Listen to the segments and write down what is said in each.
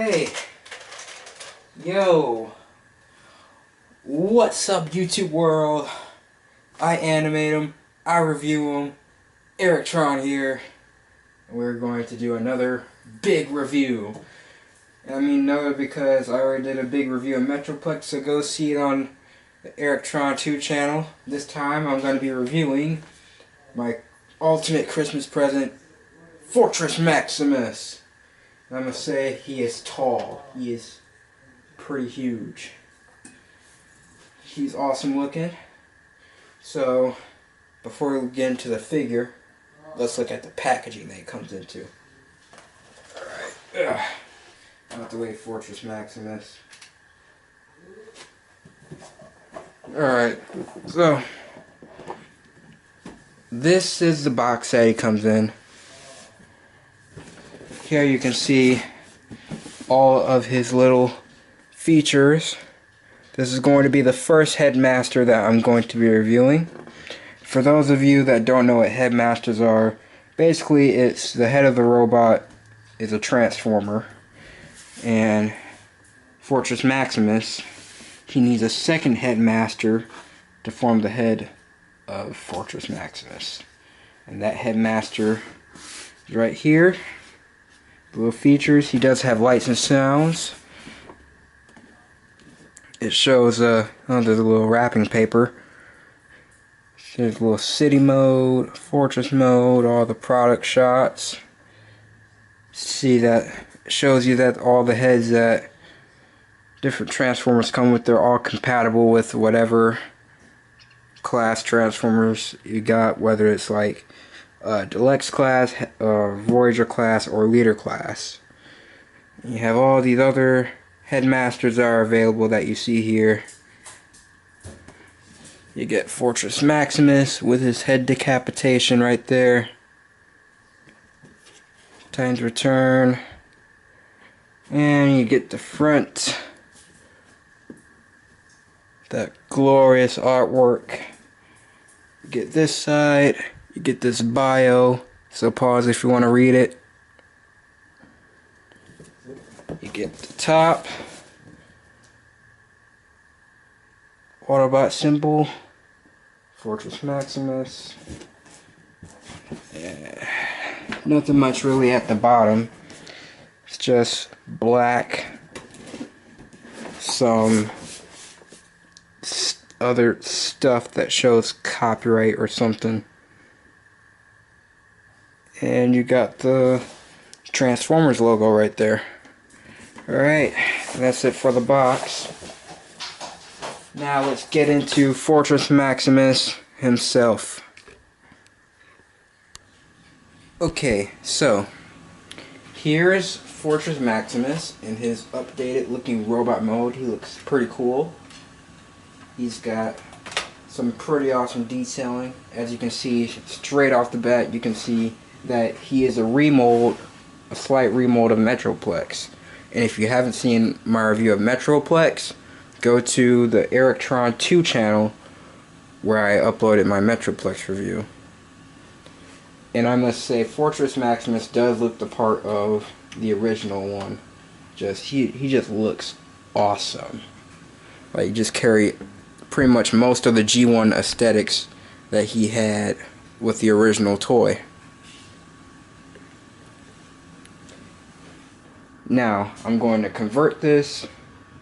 Hey, yo, what's up YouTube world? I animate them, I review them, EricTron here, and we're going to do another big review. And I mean another because I already did a big review of Metroplex, so go see it on the EricTron 2 channel. This time I'm going to be reviewing my ultimate Christmas present, Fortress Maximus. And I'm going to say he is tall. He is pretty huge. He's awesome looking. So, before we get into the figure, let's look at the packaging that it comes into. Alright. Out the way, Fortress Maximus. Alright, so this is the box that he comes in. Here you can see all of his little features. This is going to be the first headmaster that I'm going to be reviewing. For those of you that don't know what headmasters are, basically it's the head of the robot is a transformer, and Fortress Maximus, he needs a second headmaster to form the head of Fortress Maximus. And that headmaster is right here. Little features, he does have lights and sounds. It shows, there's a little wrapping paper. There's a little city mode, fortress mode, all the product shots. See that, it shows you that all the heads that different transformers come with, they're all compatible with whatever class transformers you got, whether it's like Deluxe class, Voyager class, or Leader class. You have all these other headmasters that are available that you see here. You get Fortress Maximus with his head decapitation right there. Titan's Return. And you get the front. That glorious artwork. You get this side. You get this bio, so pause if you want to read it. You get the top, Autobot symbol, Fortress Maximus. Nothing much really at the bottom. It's just black, some other stuff that shows copyright or something. And you got the Transformers logo right there. Alright, that's it for the box. Now let's get into Fortress Maximus himself. Okay, so here's Fortress Maximus in his updated looking robot mode. He looks pretty cool. He's got some pretty awesome detailing. As you can see, straight off the bat, you can see that he is a slight remold of Metroplex. And if you haven't seen my review of Metroplex, go to the EricTron 2 channel where I uploaded my Metroplex review. And I must say, Fortress Maximus does look the part of the original one. He just looks awesome. Like, you just carry pretty much most of the G1 aesthetics that he had with the original toy. Now, I'm going to convert this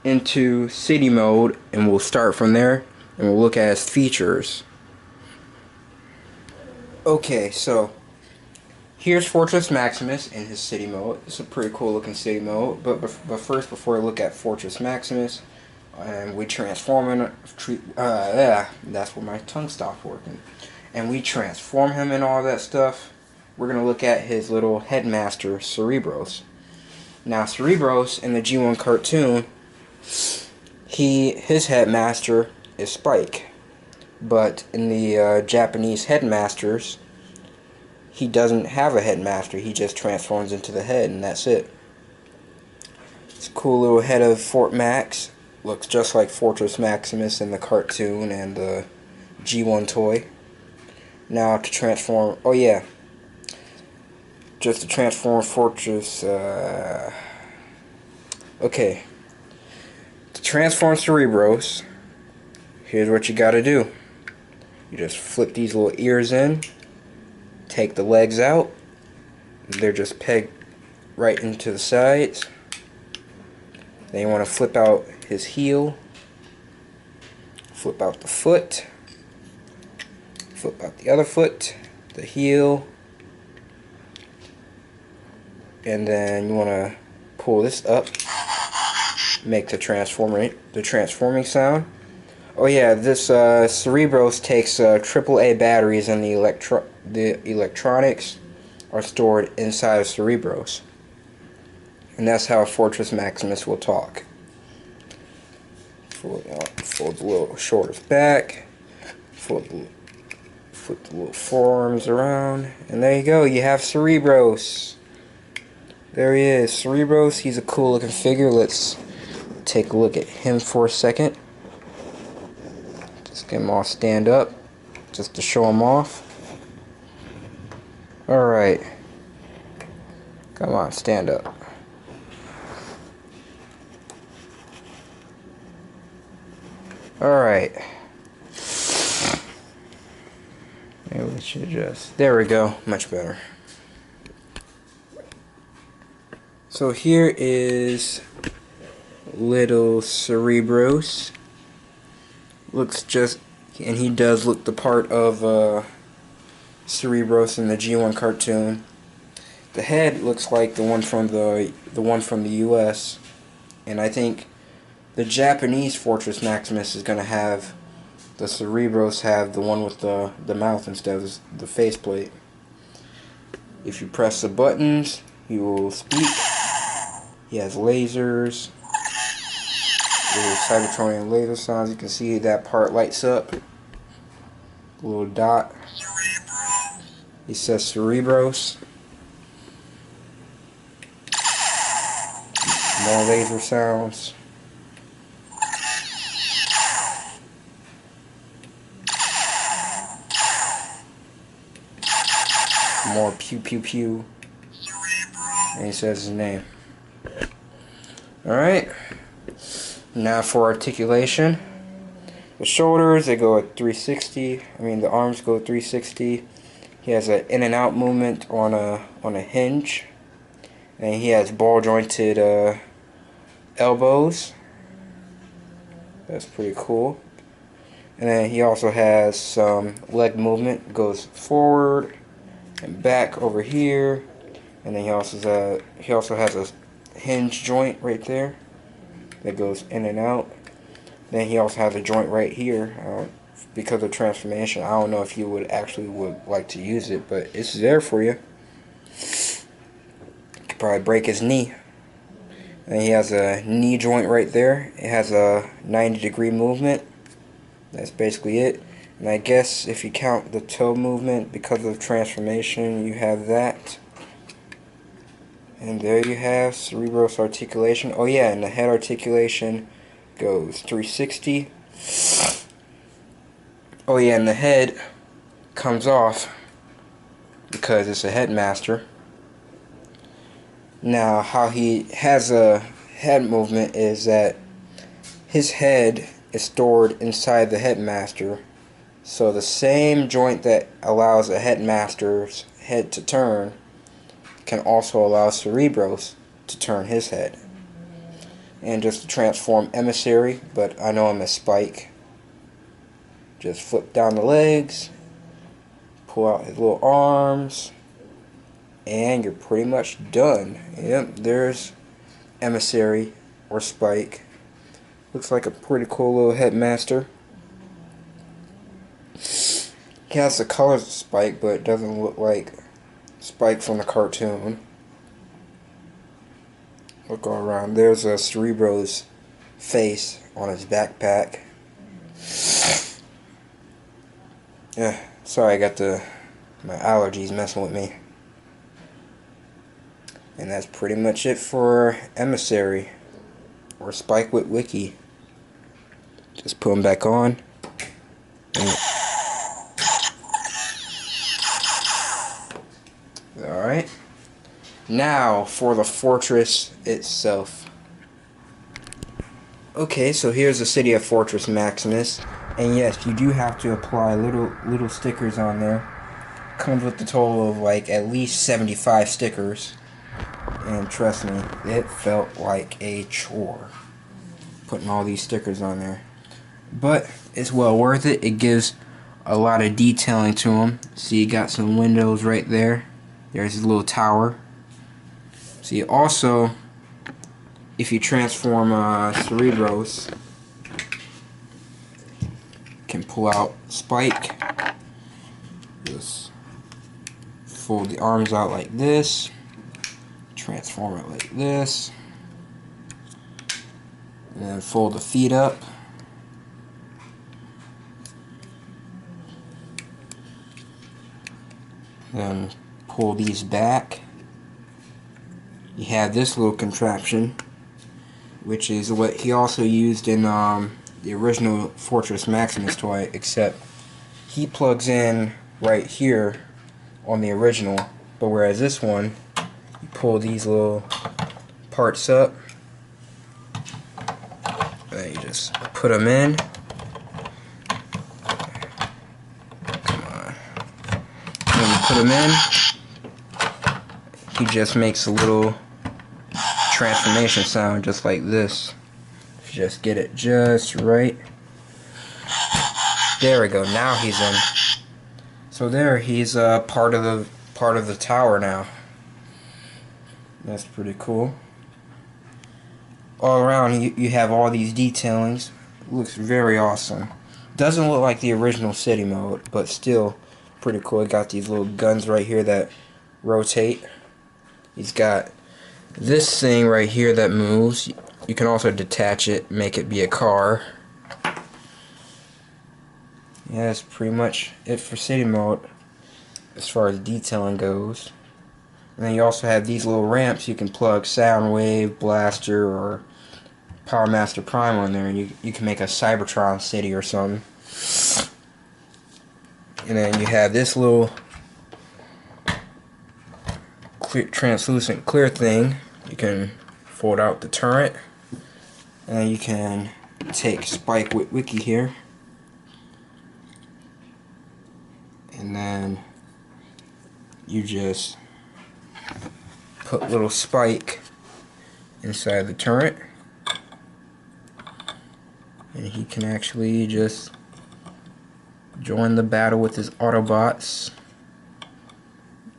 into city mode, and we'll start from there, and we'll look at his features. Okay, so here's Fortress Maximus in his city mode. It's a pretty cool looking city mode, but first, before we look at Fortress Maximus, and we transform him, that's where my tongue stopped working, and we transform him and all that stuff, we're going to look at his little headmaster, Cerebros. Now, Cerebros in the G1 cartoon, his headmaster is Spike, but in the Japanese headmasters, he doesn't have a headmaster. He just transforms into the head, and that's it. It's a cool little head of Fort Max. Looks just like Fortress Maximus in the cartoon and the G1 toy. Now to transform, oh yeah, just to transform Fortress Okay, to transform Cerebros, here's what you gotta do. You just flip these little ears in, take the legs out. They're just pegged right into the sides. Then you want to flip out his heel, flip out the foot, flip out the other foot, the heel, and then you want to pull this up, make the transforming sound. Oh yeah, this Cerebros takes AAA batteries, and the electronics are stored inside of Cerebros. And that's how Fortress Maximus will talk. Fold the little shoulders back, flip the little forearms around, and there you go, you have Cerebros. There he is, Cerebros. He's a cool looking figure. Let's take a look at him for a second. Just get him all stand up, just to show him off. Alright. Come on, stand up. Alright. Maybe we should just... There we go. Much better. So here is little Cerebros. Looks just... And he does look the part of Cerebros in the G1 cartoon. The head looks like the one from the US. And I think the Japanese Fortress Maximus is going to have the Cerebros have the one with the mouth instead of the faceplate. If you press the buttons, he will speak. He has lasers, little Cybertronian laser sounds. You can see that part lights up. Little dot. He says Cerebros. More laser sounds. More pew pew pew. And he says his name. Alright. Now for articulation. The shoulders, they go at 360. The arms go at 360. He has an in and out movement on a hinge. And he has ball jointed elbows. That's pretty cool. And then he also has some leg movement. Goes forward and back over here, and then he also has a hinge joint right there that goes in and out. Then he also has a joint right here. Because of transformation, I don't know if you would like to use it, but it's there for you. Could probably break his knee. And he has a knee joint right there. It has a 90-degree movement. That's basically it. And I guess if you count the toe movement because of transformation, you have that. And there you have Cerebros articulation. Oh yeah, and the head articulation goes 360. Oh yeah, and the head comes off because it's a headmaster. Now, how he has a head movement is that his head is stored inside the headmaster. So the same joint that allows a headmaster's head to turn can also allow Cerebros to turn his head. And just to transform Emissary, but I know him as Spike. Just flip down the legs, pull out his little arms, and you're pretty much done. Yep, there's Emissary or Spike. Looks like a pretty cool little headmaster. He has the colors of Spike, but it doesn't look like Spike from the cartoon. Look all around. There's a Cerebro's face on his backpack. Yeah, sorry, I got my allergies messing with me. And that's pretty much it for Emissary or Spike with Wiki. Just put him back on. Alright. Now for the fortress itself. Okay, so here's the city of Fortress Maximus, and yes, you do have to apply little stickers on there. Comes with a total of like at least 75 stickers, and trust me, it felt like a chore putting all these stickers on there. But it's well worth it. It gives a lot of detailing to them. See, you got some windows right there. There's his little tower. See, also, if you transform Cerebros, you can pull out Spike. Just fold the arms out like this. Transform it like this. And then fold the feet up. Then pull these back. You have this little contraption, which is what he also used in the original Fortress Maximus toy, except he plugs in right here on the original, but whereas this one, you pull these little parts up, and you just put them in. Come on. When you put them in, he just makes a little transformation sound just like this. Just get it just right. There we go. Now he's in. So there, he's part of the tower now. That's pretty cool. All around, you have all these detailings. Looks very awesome. Doesn't look like the original city mode, but still pretty cool. It got these little guns right here that rotate. He's got this thing right here that moves. You can also detach it, make it be a car. Yeah, that's pretty much it for city mode as far as detailing goes. And then you also have these little ramps you can plug Soundwave, Blaster, or Power Master Prime on there, and you can make a Cybertron city or something. And then you have this little translucent clear thing. You can fold out the turret, and you can take Spike with Wiki here, and then you just put little Spike inside the turret, and he can actually just join the battle with his Autobots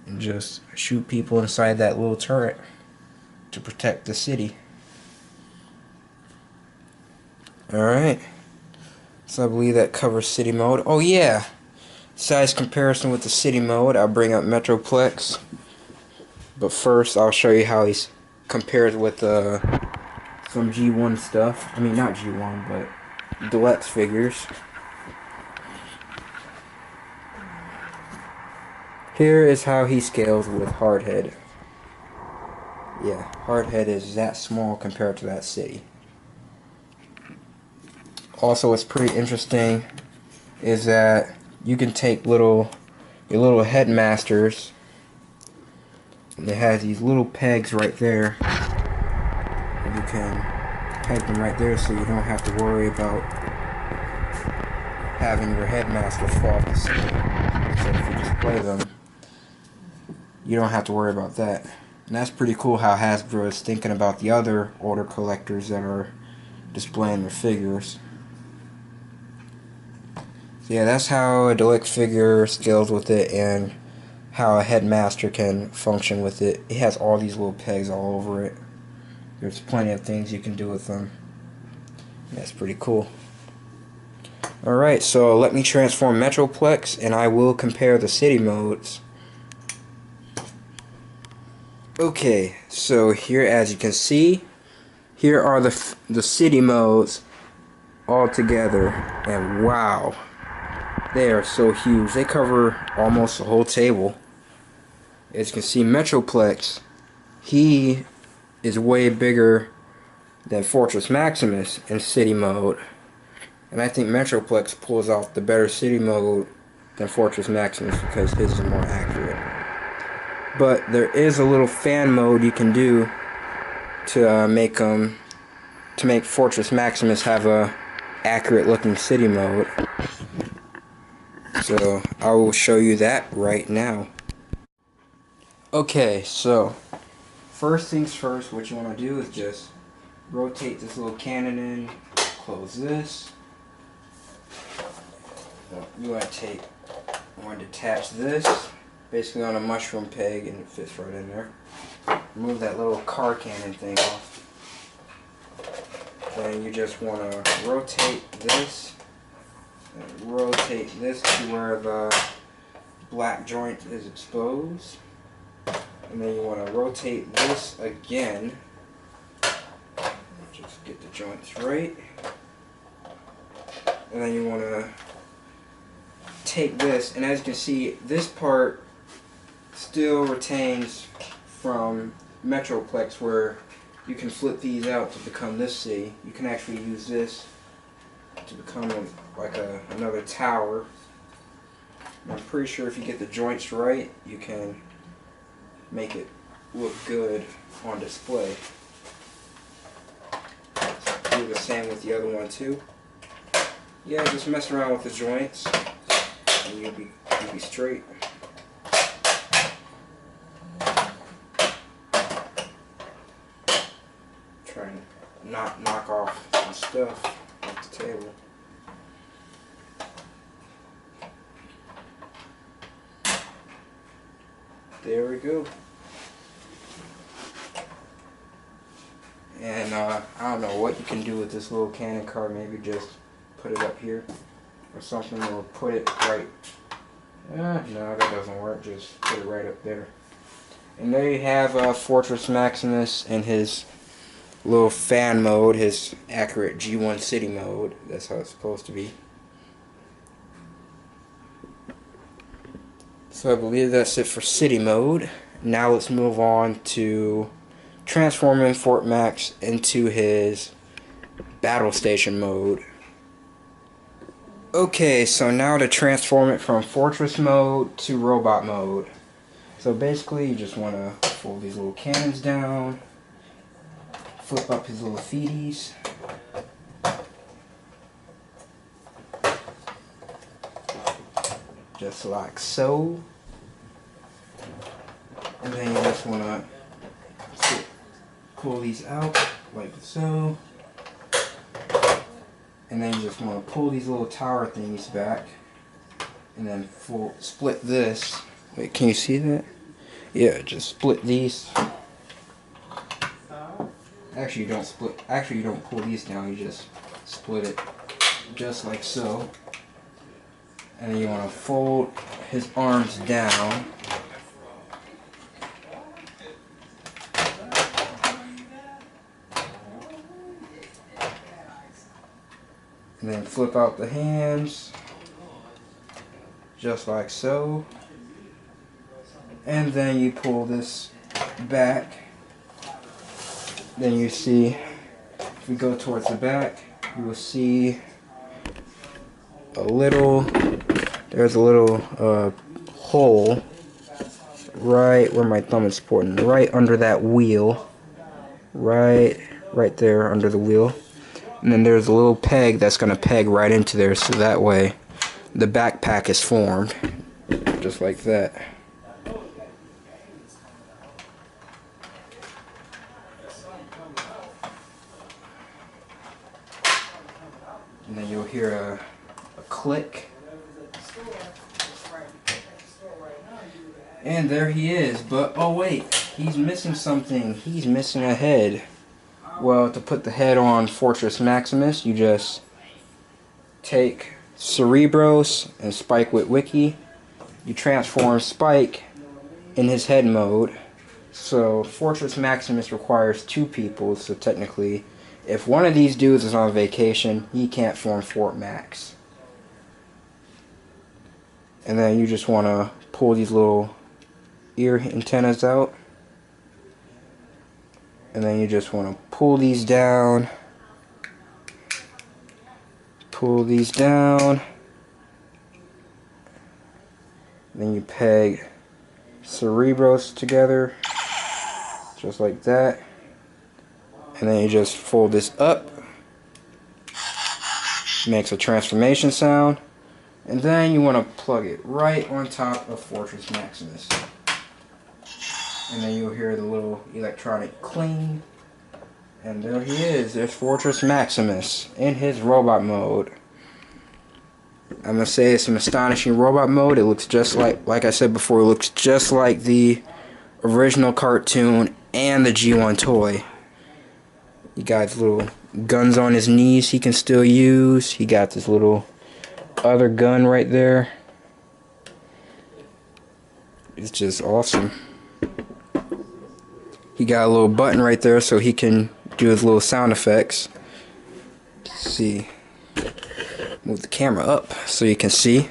and just shoot people inside that little turret to protect the city. Alright, so I believe that covers city mode. Oh yeah, size comparison with the city mode, I'll bring up Metroplex, but first I'll show you how he's compared with some G1 stuff. I mean, not G1, but Deluxe figures. Here is how he scales with Hardhead. Yeah, Hardhead is that small compared to that city. Also, what's pretty interesting is that you can take your little headmasters, and they have these little pegs right there, and you can peg them right there so you don't have to worry about having your headmaster fall off the ceiling. So if you just play them, you don't have to worry about that. And that's pretty cool how Hasbro is thinking about the other older collectors that are displaying their figures. So yeah, that's how a deluxe figure scales with it, and how a headmaster can function with it. It has all these little pegs all over it. There's plenty of things you can do with them. That's pretty cool. Alright, so let me transform Metroplex, and I will compare the city modes. Okay, so here, as you can see, here are the city modes all together, and wow, they are so huge. They cover almost the whole table. As you can see, Metroplex, he is way bigger than Fortress Maximus in city mode, and I think Metroplex pulls off the better city mode than Fortress Maximus because his is more accurate. But there is a little fan mode you can do to make them to make Fortress Maximus have a accurate looking city mode. So I will show you that right now. Okay, so first things first, what you want to do is just rotate this little cannon in, close this. You want to detach this basically on a mushroom peg, and it fits right in there. Remove that little car cannon thing off. Then you just want to rotate this and rotate this to where the black joint is exposed. And then you want to rotate this again. Just get the joints right. And then you want to take this, and as you can see, this part still retains from Metroplex, where you can flip these out to become this city. You can actually use this to become another tower. And I'm pretty sure if you get the joints right, you can make it look good on display. Do the same with the other one too. Yeah, just mess around with the joints and you'll be straight. Try and not knock off some stuff off the table. There we go. And I don't know what you can do with this little cannon car. Maybe just put it up here or something, or put it right. No, that doesn't work. Just put it right up there. And there you have Fortress Maximus in his little fan mode, his accurate G1 city mode. That's how it's supposed to be. So I believe that's it for city mode. Now let's move on to transforming Fort Max into his battle station mode. Okay, so now to transform it from fortress mode to robot mode. So basically you just want to fold these little cannons down, flip up his little feeties, just like so. And then you just want to pull these out like so. And then you just want to pull these little tower thingies back. And then split this. Wait, can you see that? Yeah, just split these. Actually, you don't split. Actually, you don't pull these down. You just split it just like so. And then you want to fold his arms down. And then flip out the hands, just like so. And then you pull this back. Then you see, if we go towards the back, you will see there's a little hole right where my thumb is pointing, right under that wheel, right there under the wheel. And then there's a little peg that's going to peg right into there, so that way the backpack is formed, just like that. And then you'll hear a click. And there he is, but oh wait, he's missing something. He's missing a head. Well, to put the head on Fortress Maximus, you just take Cerebros and Spike Witwicky. You transform Spike in his head mode. So Fortress Maximus requires 2 people, so technically, if one of these dudes is on vacation, he can't form Fort Max. And then you just want to pull these little ear antennas out. And then you just want to pull these down. Pull these down. Then you peg Cerebros together. Just like that. And then you just fold this up, makes a transformation sound, and then you want to plug it right on top of Fortress Maximus. And then you'll hear the little electronic cling. And there he is. There's Fortress Maximus in his robot mode. I'm going to say it's an astonishing robot mode. It looks just like I said before, it looks just like the original cartoon and the G1 toy. He got his little guns on his knees he can still use. He got this little other gun right there. It's just awesome. He got a little button right there so he can do his little sound effects. Let's see. Move the camera up so you can see.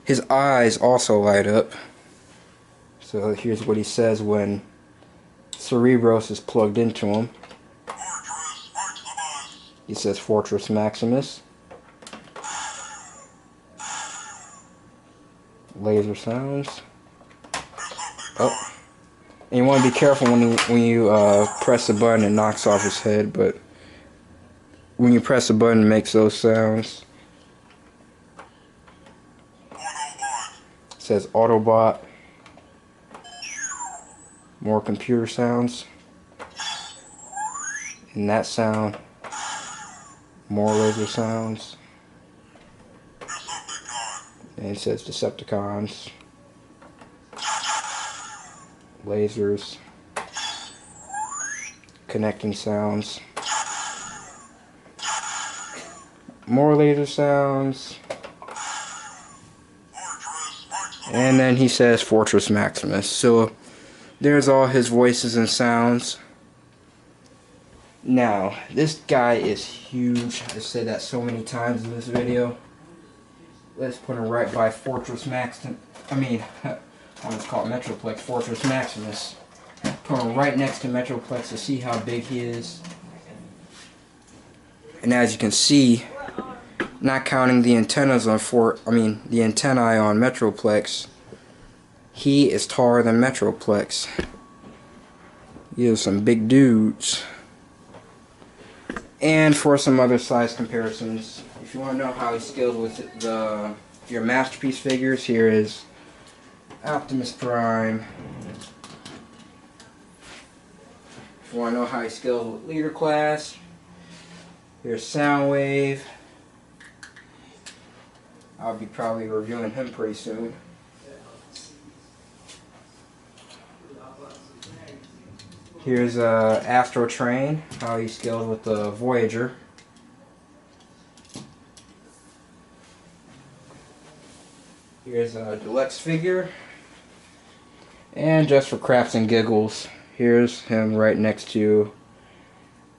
His eyes also light up. So here's what he says when Cerebros is plugged into him. He says Fortress Maximus. Laser sounds. Oh. And you want to be careful when you press the button, it knocks off his head, but when you press the button, it makes those sounds. It says Autobot. More computer sounds. And that sound. More laser sounds. And it says Decepticons. Lasers. Connecting sounds. More laser sounds. And then he says Fortress Maximus. So there's all his voices and sounds. Now, this guy is huge. I've said that so many times in this video. Let's put him right by Fortress Maximus. I almost call it Metroplex, Fortress Maximus. Put him right next to Metroplex to see how big he is. And as you can see, not counting the antennas on the antennae on Metroplex, he is taller than Metroplex. He is some big dudes. And for some other size comparisons, if you want to know how he scales with your Masterpiece figures, here is Optimus Prime. If you want to know how he scales with Leader Class, here's Soundwave. I'll be probably reviewing him pretty soon. Here's Astro Train, how he scales with the Voyager. Here's a deluxe figure. And just for crafts and giggles, here's him right next to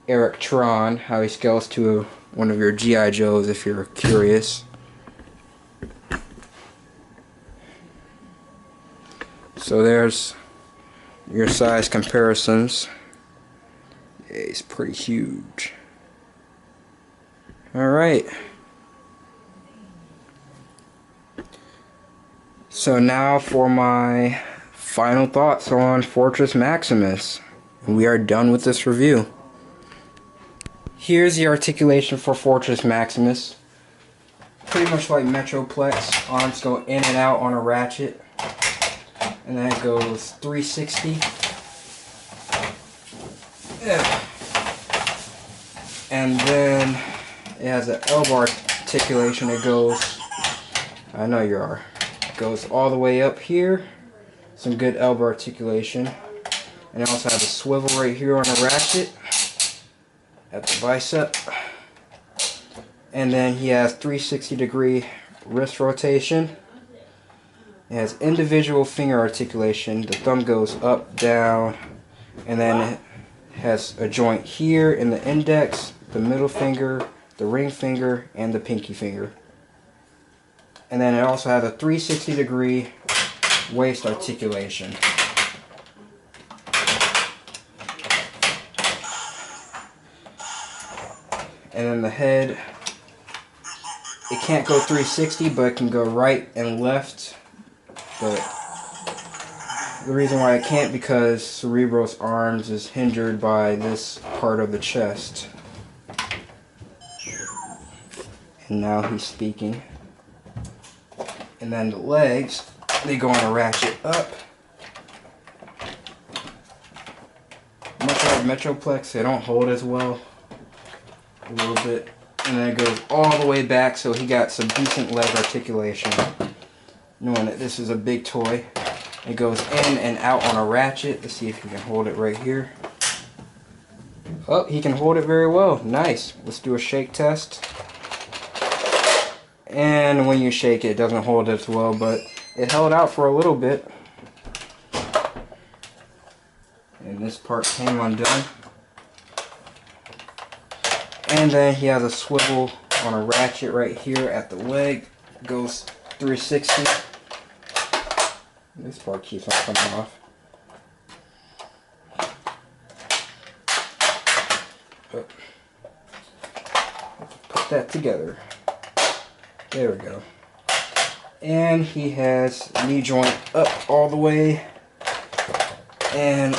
EricTron, how he scales to one of your G.I. Joes if you're curious. So there's your size comparisons. Yeah, he's pretty huge. Alright. So now for my final thoughts on Fortress Maximus. We are done with this review. Here's the articulation for Fortress Maximus. Pretty much like Metroplex. Arms go in and out on a ratchet. And then it goes 360. Yeah. And then it has an elbow articulation. It goes, I know you are. It goes all the way up here. Some good elbow articulation. And it also has a swivel right here on the ratchet at the bicep. And then he has 360-degree wrist rotation. It has individual finger articulation. The thumb goes up, down, and then it has a joint here in the index, the middle finger, the ring finger, and the pinky finger. And then it also has a 360-degree waist articulation. And then the head, it can't go 360, but it can go right and left. But The reason why I can't, because Cerebro's arms is hindered by this part of the chest. And now he's speaking. And then the legs, they go on a ratchet up. Much like Metroplex, they don't hold as well. A little bit. And then it goes all the way back, so he got some decent leg articulation. Knowing that this is a big toy. It goes in and out on a ratchet. Let's see if he can hold it right here. Oh, he can hold it very well. Nice. Let's do a shake test. And when you shake it, it doesn't hold as well, but it held out for a little bit. And this part came undone. And then he has a swivel on a ratchet right here at the leg. Goes 360. This part keeps on coming off. Put that together. There we go. And he has knee joint up all the way and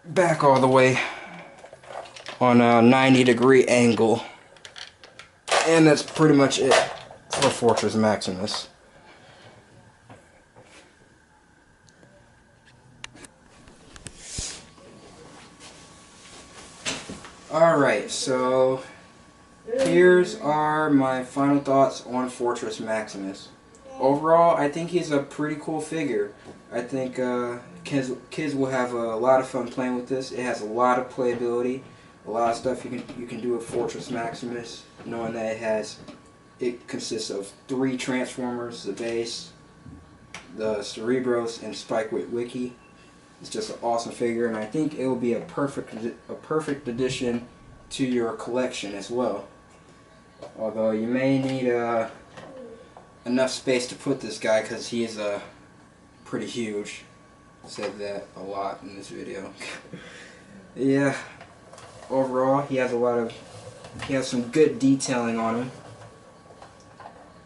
back all the way on a 90-degree angle. And that's pretty much it for Fortress Maximus. Alright, so here's are my final thoughts on Fortress Maximus. Overall, I think he's a pretty cool figure. I think kids will have a lot of fun playing with this. It has a lot of playability, a lot of stuff you can do with Fortress Maximus, knowing that it consists of 3 Transformers, the base, the Cerebros, and Spike with Wiki. It's just an awesome figure, and I think it will be a perfect addition to your collection as well. Although you may need enough space to put this guy, because he is pretty huge. Said that a lot in this video. Yeah. Overall, he has some good detailing on him.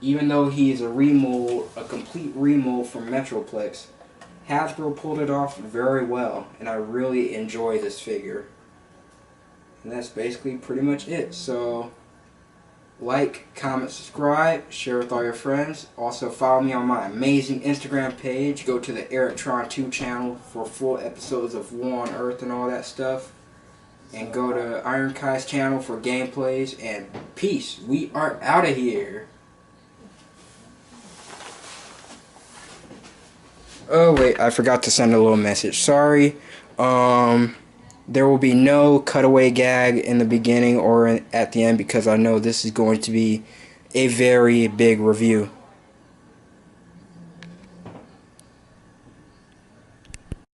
Even though he is a complete remold from Metroplex, Hasbro pulled it off very well, and I really enjoy this figure. And that's basically pretty much it. So, like, comment, subscribe, share with all your friends. Also, follow me on my amazing Instagram page. Go to the EricTron 2 channel for full episodes of War on Earth and all that stuff. And go to Iron Kai's channel for gameplays. And peace. We are out of here. Oh wait, I forgot to send a little message. Sorry. There will be no cutaway gag in the beginning or at the end, because I know this is going to be a very big review.